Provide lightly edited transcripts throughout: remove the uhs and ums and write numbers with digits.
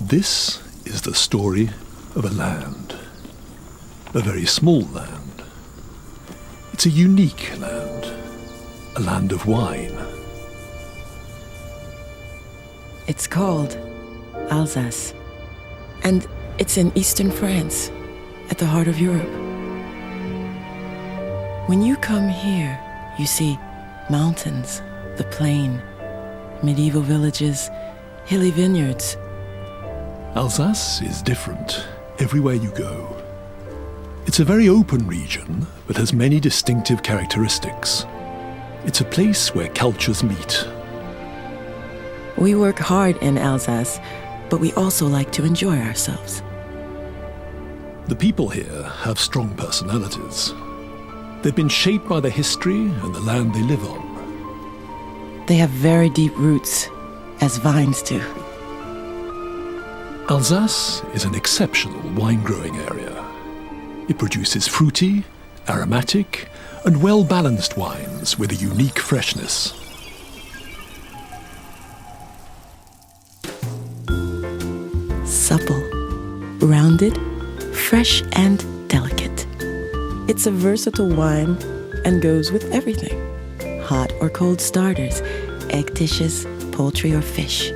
This is the story of a land. A very small land. It's a unique land. A land of wine. It's called Alsace. And it's in eastern France, at the heart of Europe. When you come here, you see mountains, the plain, medieval villages, hilly vineyards. Alsace is different everywhere you go. It's a very open region, but has many distinctive characteristics. It's a place where cultures meet. We work hard in Alsace, but we also like to enjoy ourselves. The people here have strong personalities. They've been shaped by the history and the land they live on. They have very deep roots, as vines do. Alsace is an exceptional wine-growing area. It produces fruity, aromatic, and well-balanced wines with a unique freshness. Supple, rounded, fresh and delicate. It's a versatile wine and goes with everything. Hot or cold starters, egg dishes, poultry or fish.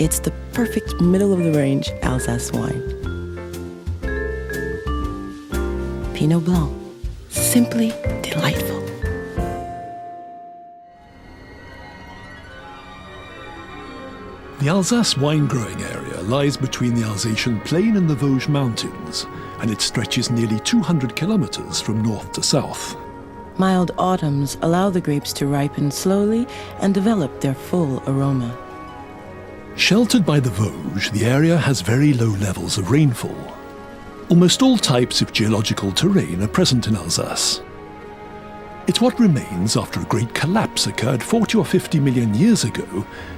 It's the perfect middle-of-the-range Alsace wine. Pinot Blanc, simply delightful. The Alsace wine-growing area lies between the Alsatian plain and the Vosges mountains, and it stretches nearly 200 kilometers from north to south. Mild autumns allow the grapes to ripen slowly and develop their full aroma. Sheltered by the Vosges, the area has very low levels of rainfall. Almost all types of geological terrain are present in Alsace. It's what remains after a great collapse occurred 40 or 50 million years ago,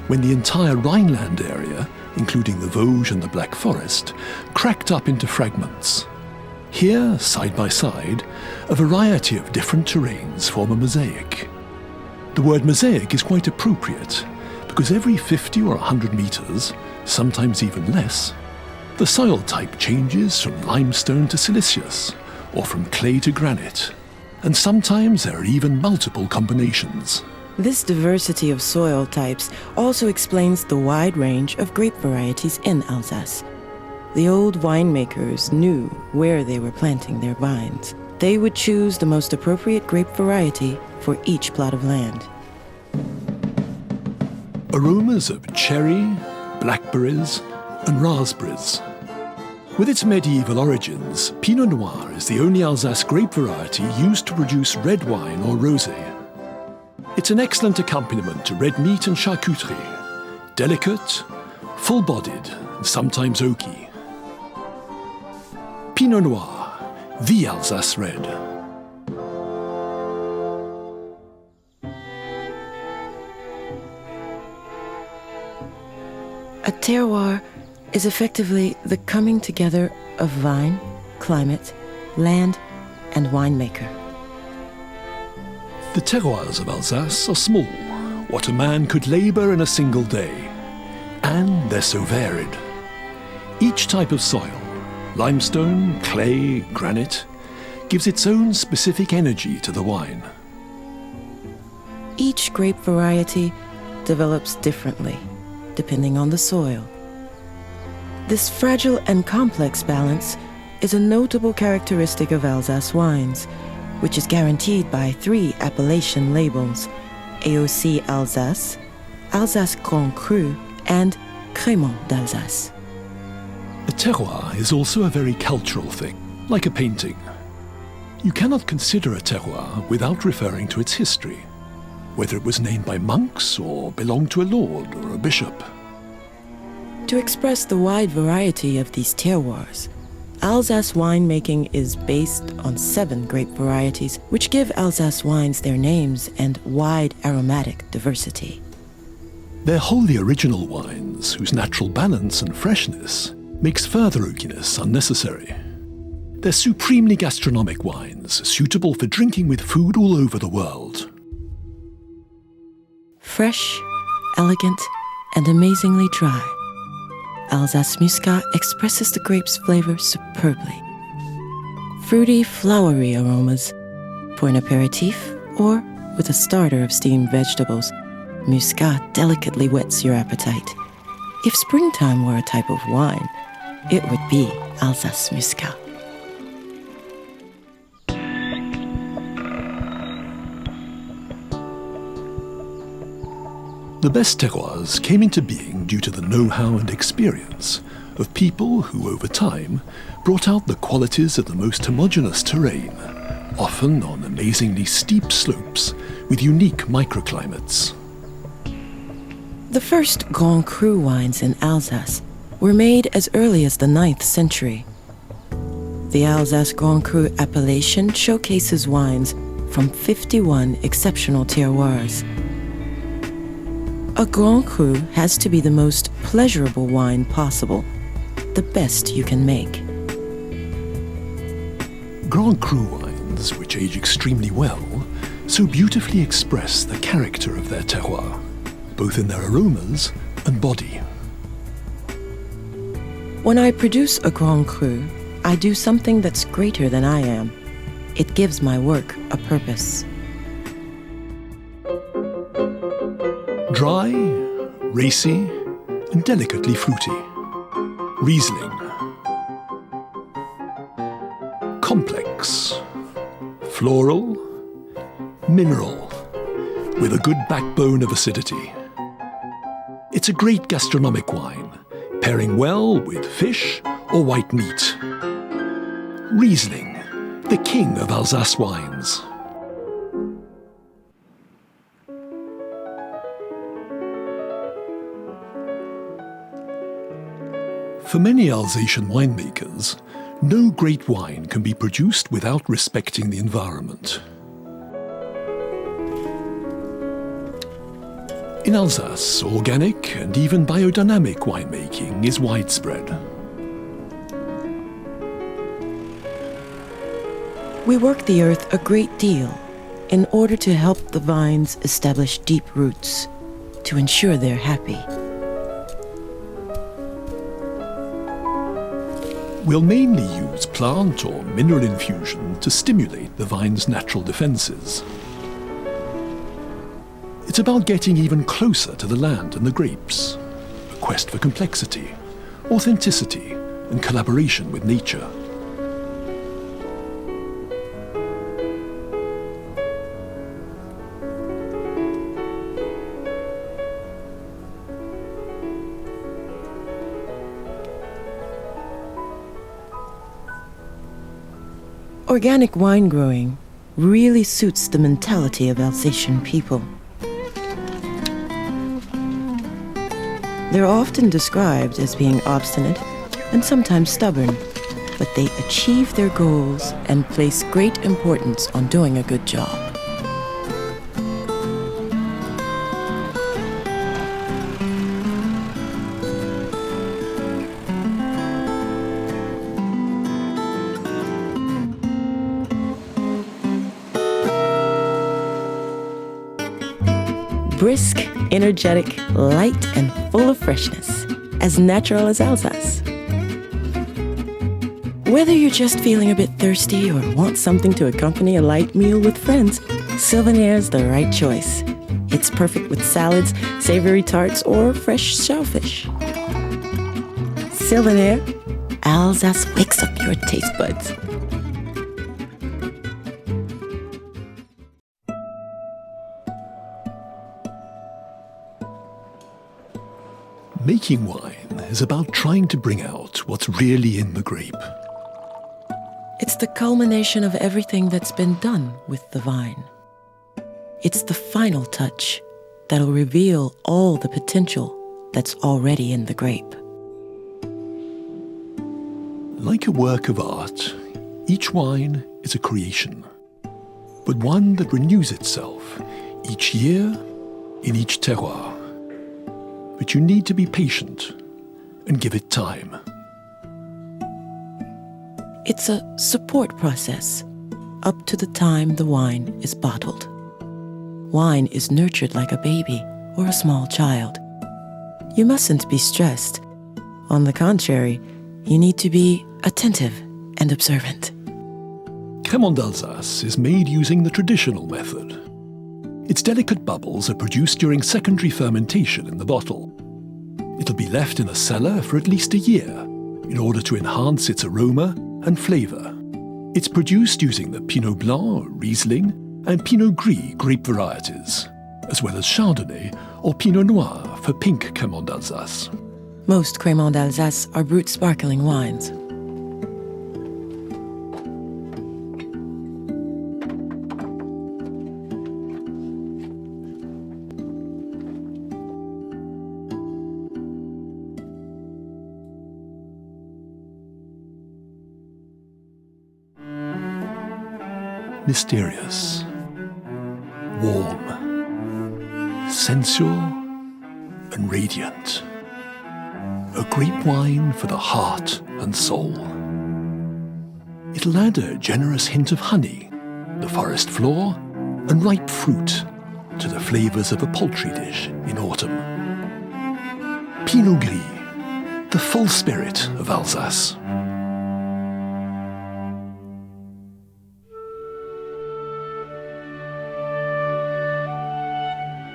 when the entire Rhineland area, including the Vosges and the Black Forest, cracked up into fragments. Here, side by side, a variety of different terrains form a mosaic. The word mosaic is quite appropriate, because every 50 or 100 meters, sometimes even less, the soil type changes from limestone to siliceous, or from clay to granite. And sometimes there are even multiple combinations. This diversity of soil types also explains the wide range of grape varieties in Alsace. The old winemakers knew where they were planting their vines. They would choose the most appropriate grape variety for each plot of land. Aromas of cherry, blackberries, and raspberries. With its medieval origins, Pinot Noir is the only Alsace grape variety used to produce red wine or rosé. It's an excellent accompaniment to red meat and charcuterie, delicate, full-bodied, and sometimes oaky. Pinot Noir, the Alsace red. A terroir is effectively the coming together of vine, climate, land, and winemaker. The terroirs of Alsace are small, what a man could labor in a single day. And they're so varied. Each type of soil, limestone, clay, granite, gives its own specific energy to the wine. Each grape variety develops differently, depending on the soil. This fragile and complex balance is a notable characteristic of Alsace wines, which is guaranteed by 3 appellation labels: AOC Alsace, Alsace Grand Cru, and Crémant d'Alsace. A terroir is also a very cultural thing, like a painting. You cannot consider a terroir without referring to its history, whether it was named by monks or belonged to a lord or a bishop. To express the wide variety of these terroirs, Alsace winemaking is based on 7 grape varieties, which give Alsace wines their names and wide aromatic diversity. They're wholly original wines whose natural balance and freshness makes further oakiness unnecessary. They're supremely gastronomic wines, suitable for drinking with food all over the world. Fresh, elegant, and amazingly dry. Alsace Muscat expresses the grape's flavor superbly. Fruity, flowery aromas for an aperitif or with a starter of steamed vegetables. Muscat delicately whets your appetite. If springtime were a type of wine, it would be Alsace Muscat. The best terroirs came into being due to the know-how and experience of people who, over time, brought out the qualities of the most homogeneous terrain, often on amazingly steep slopes with unique microclimates. The first Grand Cru wines in Alsace were made as early as the 9th century. The Alsace Grand Cru appellation showcases wines from 51 exceptional terroirs. A Grand Cru has to be the most pleasurable wine possible, the best you can make. Grand Cru wines, which age extremely well, so beautifully express the character of their terroir, both in their aromas and body. When I produce a Grand Cru, I do something that's greater than I am. It gives my work a purpose. Dry, racy, and delicately fruity. Riesling. Complex. Floral. Mineral. With a good backbone of acidity. It's a great gastronomic wine, pairing well with fish or white meat. Riesling, the king of Alsace wines. For many Alsatian winemakers, no great wine can be produced without respecting the environment. In Alsace, organic and even biodynamic winemaking is widespread. We work the earth a great deal in order to help the vines establish deep roots, to ensure they're happy. We'll mainly use plant or mineral infusion to stimulate the vine's natural defenses. It's about getting even closer to the land and the grapes, a quest for complexity, authenticity, and collaboration with nature. Organic wine growing really suits the mentality of Alsatian people. They're often described as being obstinate and sometimes stubborn, but they achieve their goals and place great importance on doing a good job. Brisk, energetic, light, and full of freshness, as natural as Alsace. Whether you're just feeling a bit thirsty or want something to accompany a light meal with friends, Sylvanaire's the right choice. It's perfect with salads, savory tarts, or fresh shellfish. Sylvanaire, Alsace wakes up your taste buds. Making wine is about trying to bring out what's really in the grape. It's the culmination of everything that's been done with the vine. It's the final touch that'll reveal all the potential that's already in the grape. Like a work of art, each wine is a creation, but one that renews itself each year in each terroir. But you need to be patient and give it time. It's a support process up to the time the wine is bottled. Wine is nurtured like a baby or a small child. You mustn't be stressed. On the contrary, you need to be attentive and observant. Crémant d'Alsace is made using the traditional method. Its delicate bubbles are produced during secondary fermentation in the bottle. It'll be left in a cellar for at least a year in order to enhance its aroma and flavour. It's produced using the Pinot Blanc, Riesling, and Pinot Gris grape varieties, as well as Chardonnay or Pinot Noir for pink Crémant d'Alsace. Most Crémant d'Alsace are brut sparkling wines. Mysterious, warm, sensual, and radiant. A grape wine for the heart and soul. It'll add a generous hint of honey, the forest floor, and ripe fruit to the flavours of a poultry dish in autumn. Pinot Gris, the full spirit of Alsace.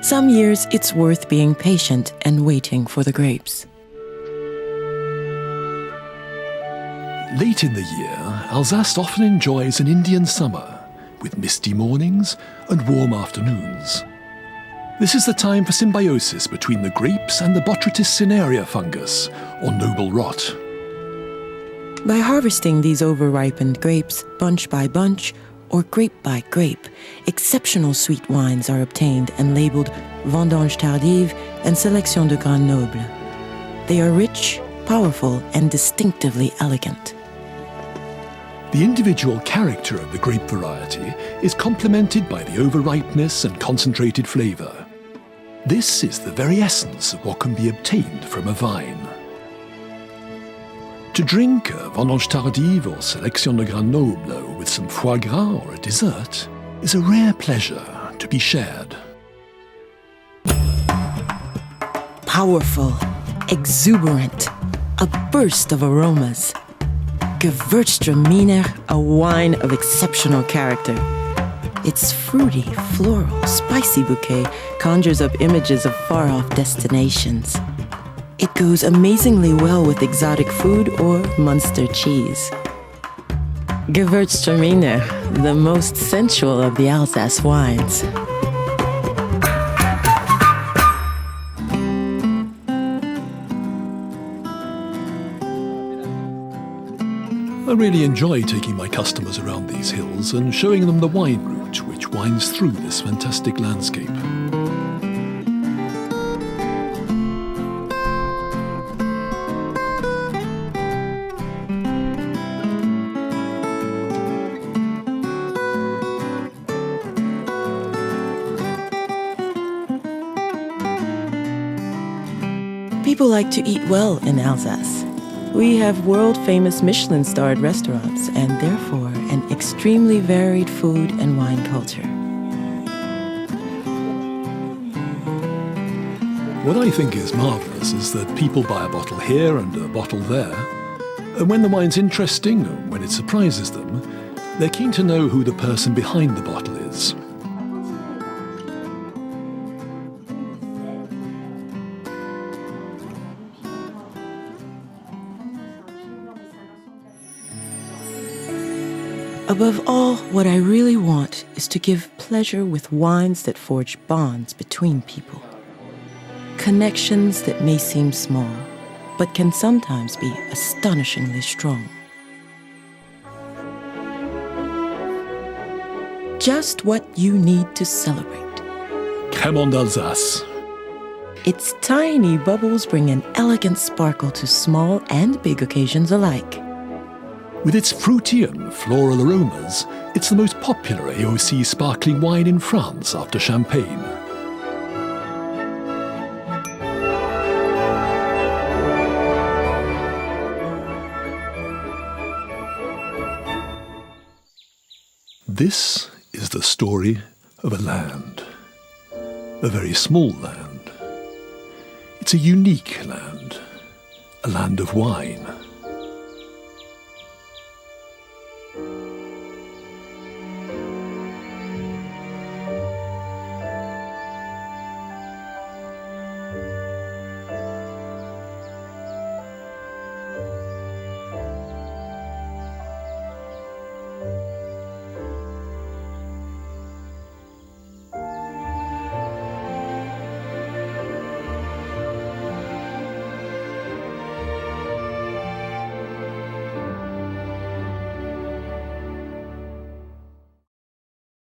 Some years it's worth being patient and waiting for the grapes. Late in the year, Alsace often enjoys an Indian summer, with misty mornings and warm afternoons. This is the time for symbiosis between the grapes and the Botrytis cinerea fungus, or noble rot. By harvesting these over-ripened grapes bunch by bunch, or grape by grape, exceptional sweet wines are obtained and labeled Vendange tardive and Sélection de Grains Nobles. They are rich, powerful, and distinctively elegant. The individual character of the grape variety is complemented by the overripeness and concentrated flavour. This is the very essence of what can be obtained from a vine. To drink a Vendange tardive or Sélection de Grains Nobles with some foie gras or a dessert is a rare pleasure to be shared. Powerful, exuberant, a burst of aromas. Gewürztraminer, a wine of exceptional character. Its fruity, floral, spicy bouquet conjures up images of far-off destinations. It goes amazingly well with exotic food or Munster cheese. Gewürztraminer, the most sensual of the Alsace wines. I really enjoy taking my customers around these hills and showing them the wine route which winds through this fantastic landscape. People like to eat well in Alsace. We have world-famous Michelin-starred restaurants and therefore an extremely varied food and wine culture. What I think is marvellous is that people buy a bottle here and a bottle there, and when the wine's interesting, or when it surprises them, they're keen to know who the person behind the bottle is. Above all, what I really want is to give pleasure with wines that forge bonds between people. Connections that may seem small, but can sometimes be astonishingly strong. Just what you need to celebrate. Crémant d'Alsace. Its tiny bubbles bring an elegant sparkle to small and big occasions alike. With its fruity and floral aromas, it's the most popular AOC sparkling wine in France after Champagne. This is the story of a land, a very small land. It's a unique land, a land of wine.